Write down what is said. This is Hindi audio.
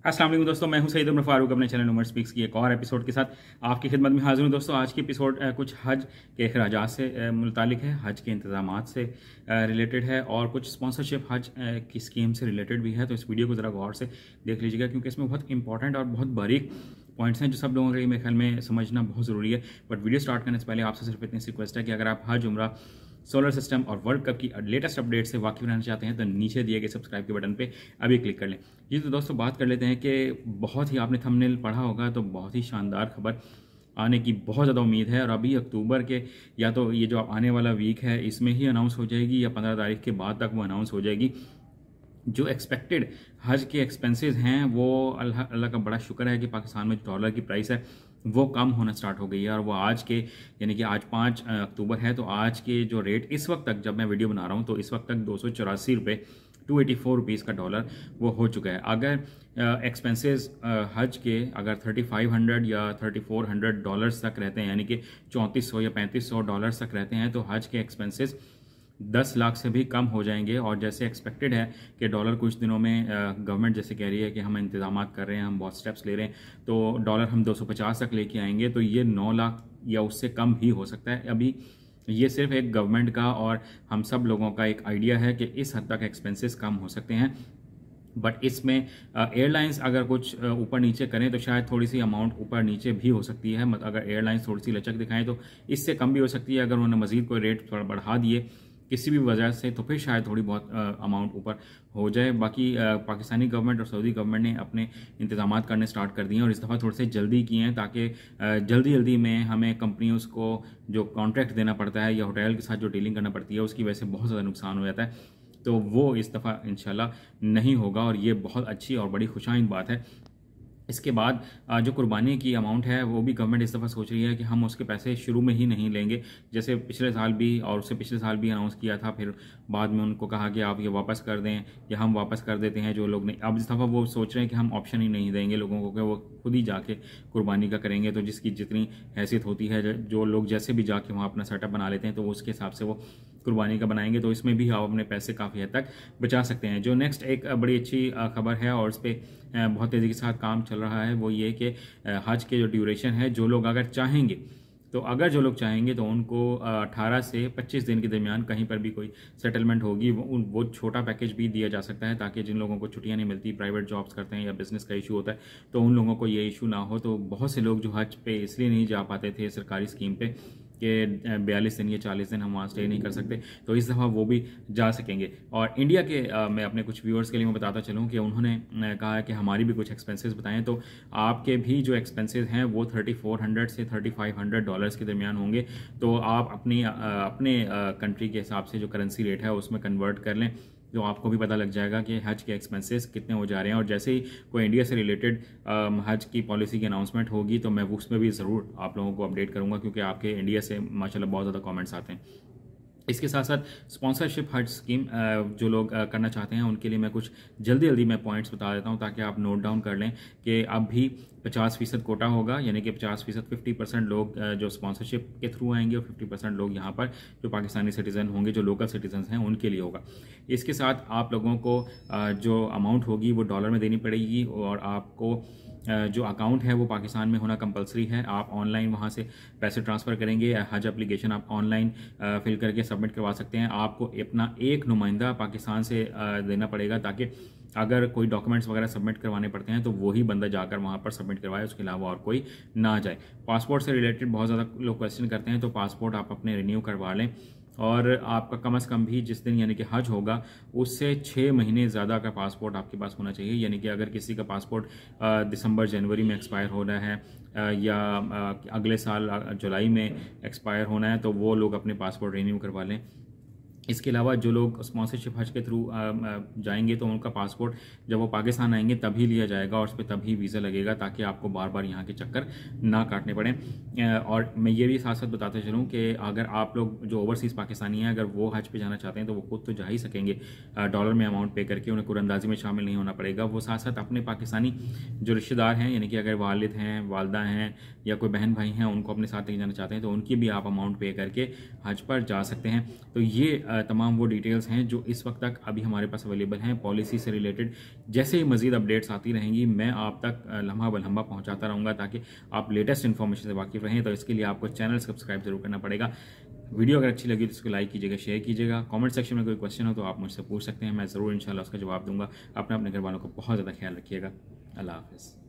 अस्सलाम वालेकुम दोस्तों, मैं हूं सईद उमर फारूक अपने चैनल उमर स्पीक्स की एक और एपिसोड के साथ आपकी खिदमत में हाजिर हूं। दोस्तों आज की एपिसोड कुछ हज के अखराजात से मुतालिक है, हज के इंतजामात से रिलेटेड है और कुछ स्पॉन्सरशिप हज की स्कीम से रिलेटेड भी है। तो इस वीडियो को ज़रा गौर से देख लीजिएगा क्योंकि इसमें बहुत इंपॉर्टेंट और बहुत बारीक पॉइंट्स हैं जो सब लोगों के मेरे ख्याल में समझना बहुत ज़रूरी है। बट वीडियो स्टार्ट करने से पहले आपसे सिर्फ इतनी सी रिक्वेस्ट है कि अगर आप हज, उम्रा, सोलर सिस्टम और वर्ल्ड कप की लेटेस्ट अपडेट से वाकिफ रहना चाहते हैं तो नीचे दिए गए सब्सक्राइब के बटन पे अभी क्लिक कर लें। जी तो दोस्तों बात कर लेते हैं कि बहुत ही आपने थंबनेल पढ़ा होगा तो बहुत ही शानदार खबर आने की बहुत ज़्यादा उम्मीद है और अभी अक्टूबर के या तो ये जो आने वाला वीक है इसमें ही अनाउंस हो जाएगी या 15 तारीख के बाद तक वो अनाउंस हो जाएगी। जो एक्सपेक्टेड हज के एक्सपेंसेस हैं वो अल्लाह का बड़ा शुक्र है कि पाकिस्तान में डॉलर की प्राइस है वो कम होना स्टार्ट हो गई है और वो आज के यानी कि आज 5 अक्टूबर है तो आज के जो रेट इस वक्त तक जब मैं वीडियो बना रहा हूँ तो इस वक्त तक 284 रुपये 284 रुपीज़ का डॉलर वो हो चुका है। अगर एक्सपेंसेस हज के अगर 3500 या 3400 डॉलर्स तक रहते हैं यानी कि 3400 या 3500 डॉलर्स तक रहते हैं तो हज के एक्सपेंसेस 10 लाख से भी कम हो जाएंगे। और जैसे एक्सपेक्टेड है कि डॉलर कुछ दिनों में गवर्नमेंट जैसे कह रही है कि हम इंतजाम कर रहे हैं, हम बहुत स्टेप्स ले रहे हैं तो डॉलर हम 250 तक लेके आएंगे तो ये 9 लाख या उससे कम भी हो सकता है। अभी ये सिर्फ एक गवर्नमेंट का और हम सब लोगों का एक आइडिया है कि इस हद तक एक्सपेंसेस कम हो सकते हैं। बट इसमें एयरलाइंस अगर कुछ ऊपर नीचे करें तो शायद थोड़ी सी अमाउंट ऊपर नीचे भी हो सकती है। मतलब अगर एयरलाइंस थोड़ी सी लचक दिखाएं तो इससे कम भी हो सकती है। अगर उन्होंने मजीद कोई रेट थोड़ा बढ़ा दिए किसी भी वजह से तो फिर शायद थोड़ी बहुत अमाउंट ऊपर हो जाए। बाकी पाकिस्तानी गवर्नमेंट और सऊदी गवर्नमेंट ने अपने इंतजामात करने स्टार्ट कर दिए हैं और इस दफ़ा थोड़े से जल्दी किए हैं ताकि जल्दी जल्दी में हमें कंपनियों को जो कॉन्ट्रैक्ट देना पड़ता है या होटल के साथ जो डीलिंग करना पड़ती है उसकी वजह से बहुत ज़्यादा नुकसान हो जाता है तो वो इस दफ़ा इंशाल्लाह नहीं होगा और ये बहुत अच्छी और बड़ी खुशाइंद बात है। इसके बाद जो कुर्बानी की अमाउंट है वो भी गवर्नमेंट इस दफ़ा सोच रही है कि हम उसके पैसे शुरू में ही नहीं लेंगे, जैसे पिछले साल भी और उससे पिछले साल भी अनाउंस किया था। फिर बाद में उनको कहा कि आप ये वापस कर दें या हम वापस कर देते हैं जो लोग नहीं। अब इस दफ़ा वो सोच रहे हैं कि हम ऑप्शन ही नहीं देंगे लोगों को कि वो खुद ही जाके कुर्बानी का करेंगे। तो जिसकी जितनी हैसियत होती है जो लोग जैसे भी जाके वहाँ अपना सेटअप बना लेते हैं तो उसके हिसाब से वो कुर्बानी का बनाएंगे तो इसमें भी आप अपने पैसे काफ़ी हद तक बचा सकते हैं। जो नेक्स्ट एक बड़ी अच्छी खबर है और इस पर बहुत तेज़ी के साथ काम चल रहा है वो ये कि हज के जो ड्यूरेशन है जो लोग अगर चाहेंगे तो उनको 18 से 25 दिन के दरमियान कहीं पर भी कोई सेटलमेंट होगी वो छोटा पैकेज भी दिया जा सकता है ताकि जिन लोगों को छुट्टियां नहीं मिलती, प्राइवेट जॉब्स करते हैं या बिजनेस का इशू होता है तो उन लोगों को ये इशू ना हो। तो बहुत से लोग जो हज पे इसलिए नहीं जा पाते थे सरकारी स्कीम पे कि 42 दिन या 40 दिन हम वहाँ स्टे नहीं कर सकते तो इस दफ़ा वो भी जा सकेंगे। और इंडिया के मैं अपने कुछ व्यूअर्स के लिए मैं बताता चलूँ कि उन्होंने कहा है कि हमारी भी कुछ एक्सपेंसेस बताएं तो आपके भी जो एक्सपेंसेस हैं वो 3400 से 3500 डॉलर्स के दरमियान होंगे। तो आप अपने कंट्री के हिसाब से जो करेंसी रेट है उसमें कन्वर्ट कर लें तो आपको भी पता लग जाएगा कि हज के एक्सपेंसेस कितने हो जा रहे हैं। और जैसे ही कोई इंडिया से रिलेटेड हज की पॉलिसी की अनाउंसमेंट होगी तो मैं उसमें भी ज़रूर आप लोगों को अपडेट करूंगा क्योंकि आपके इंडिया से माशाल्लाह बहुत ज़्यादा कमेंट्स आते हैं। इसके साथ साथ स्पॉन्सरशिप हज स्कीम जो लोग करना चाहते हैं उनके लिए मैं कुछ जल्दी मैं पॉइंट्स बता देता हूं ताकि आप नोट डाउन कर लें कि अब भी 50% कोटा होगा यानी कि 50% 50% लोग जो स्पॉन्सरशिप के थ्रू आएंगे और 50% लोग यहाँ पर जो पाकिस्तानी सिटीज़न होंगे जो लोकल सिटीजन हैं उनके लिए होगा। इसके साथ आप लोगों को जो अमाउंट होगी वो डॉलर में देनी पड़ेगी और आपको जो अकाउंट है वो पाकिस्तान में होना कंपलसरी है। आप ऑनलाइन वहाँ से पैसे ट्रांसफ़र करेंगे, हज एप्लीकेशन आप ऑनलाइन फिल करके सबमिट करवा सकते हैं। आपको अपना एक नुमाइंदा पाकिस्तान से देना पड़ेगा ताकि अगर कोई डॉक्यूमेंट्स वगैरह सबमिट करवाने पड़ते हैं तो वही बंदा जाकर वहाँ पर सबमिट करवाए, उसके अलावा और कोई ना जाए। पासपोर्ट से रिलेटेड बहुत ज़्यादा लोग क्वेश्चन करते हैं तो पासपोर्ट आप अपने रिन्यू करवा लें और आपका कम से कम भी जिस दिन यानी कि हज होगा उससे 6 महीने ज़्यादा का पासपोर्ट आपके पास होना चाहिए। यानी कि अगर किसी का पासपोर्ट दिसंबर जनवरी में एक्सपायर हो रहा है या अगले साल जुलाई में एक्सपायर होना है तो वो लोग अपने पासपोर्ट रिन्यू करवा लें। इसके अलावा जो लोग स्पॉन्सरशिप हज के थ्रू जाएंगे तो उनका पासपोर्ट जब वो पाकिस्तान आएंगे तभी लिया जाएगा और उस पर तभी वीज़ा लगेगा ताकि आपको बार बार यहाँ के चक्कर ना काटने पड़े। और मैं ये भी साथ साथ बताते चलूँ कि अगर आप लोग जो ओवरसीज़ पाकिस्तानी हैं अगर वो हज पे जाना चाहते हैं तो वो खुद तो जा ही सकेंगे डॉलर में अमाउंट पे करके, उन्हें कुरंदाजी में शामिल नहीं होना पड़ेगा। वो साथ साथ अपने पाकिस्तानी जो रिश्तेदार हैं यानी कि अगर वालिद हैं, वालदा हैं या कोई बहन भाई हैं उनको अपने साथ लेके जाना चाहते हैं तो उनकी भी आप अमाउंट पे करके हज पर जा सकते हैं। तो ये तमाम वो डिटेल्स हैं जो इस वक्त तक अभी हमारे पास अवेलेबल हैं पॉलिसी से रिलेटेड। जैसे ही मज़ीद अपडेट्स आती रहेंगी मैं आप तक लम्हा बलम्हा पहुंचाता रहूँगा ताकि आप लेटेस्ट इन्फॉर्मेशन से वाकिफ़ रहें। तो इसके लिए आपको चैनल सब्सक्राइब जरूर करना पड़ेगा। वीडियो अगर अच्छी लगी तो इसको लाइक कीजिएगा, शेयर कीजिएगा। कमेंट सेक्शन में कोई क्वेश्चन हो तो आप मुझसे पूछ सकते हैं, मैं ज़रूर इंशाल्लाह उसका जवाब दूंगा। अपने घर वालों को बहुत ज़्यादा ख्याल रखिएगा। अल्लाह हाफ़िज़।